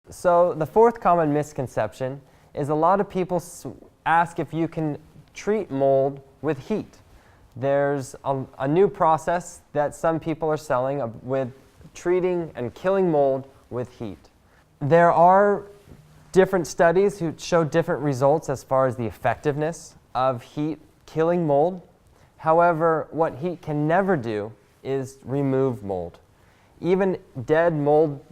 So the fourth common misconception is a lot of people ask if you can treat mold with heat. There's a new process that some people are selling with treating and killing mold with heat. There are different studies who show different results as far as the effectiveness of heat killing mold. However, what heat can never do is remove mold. Even dead mold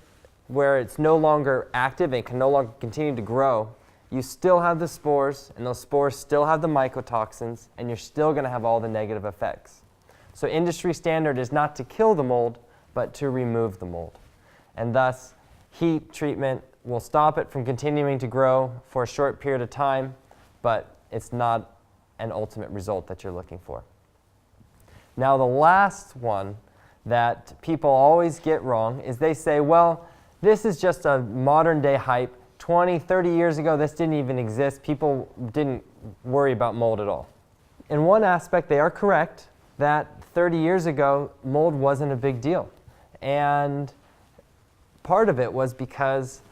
where it's no longer active and can no longer continue to grow, you still have the spores, and those spores still have the mycotoxins, and you're still going to have all the negative effects. So industry standard is not to kill the mold, but to remove the mold. And thus, heat treatment will stop it from continuing to grow for a short period of time, but it's not an ultimate result that you're looking for. Now, the last one that people always get wrong is they say, well, this is just a modern day hype. 20, 30 years ago, this didn't even exist. People didn't worry about mold at all. In one aspect, they are correct that 30 years ago, mold wasn't a big deal. And part of it was because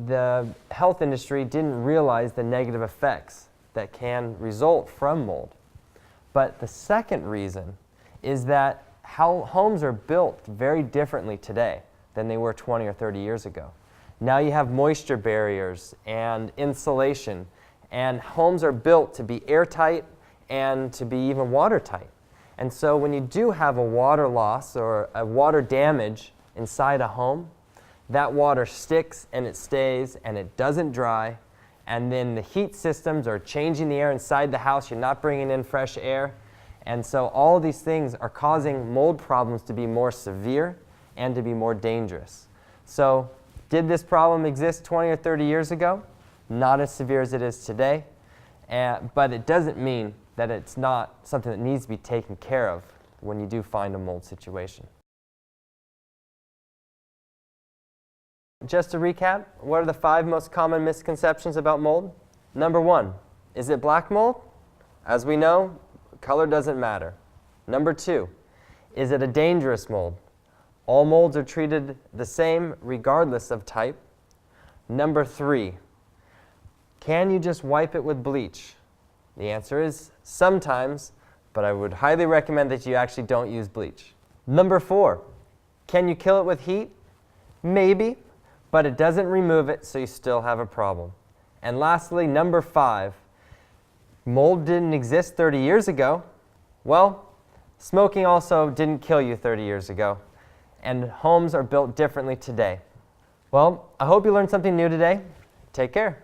the health industry didn't realize the negative effects that can result from mold. But the second reason is that how homes are built very differently today than they were 20 or 30 years ago. Now you have moisture barriers and insulation, and homes are built to be airtight and to be even watertight. And so when you do have a water loss or a water damage inside a home, that water sticks and it stays and it doesn't dry, and then the heat systems are changing the air inside the house. You're not bringing in fresh air. And so all these things are causing mold problems to be more severe and to be more dangerous. So did this problem exist 20 or 30 years ago? Not as severe as it is today, but it doesn't mean that it's not something that needs to be taken care of when you do find a mold situation. Just to recap, what are the 5 most common misconceptions about mold? Number 1, is it black mold? As we know, color doesn't matter. Number 2, is it a dangerous mold? All molds are treated the same regardless of type. Number 3, can you just wipe it with bleach? The answer is sometimes, but I would highly recommend that you actually don't use bleach. Number 4, can you kill it with heat? Maybe, but it doesn't remove it, so you still have a problem. And lastly, number 5, mold didn't exist 30 years ago. Well, smoking also didn't kill you 30 years ago. And homes are built differently today. Well, I hope you learned something new today. Take care.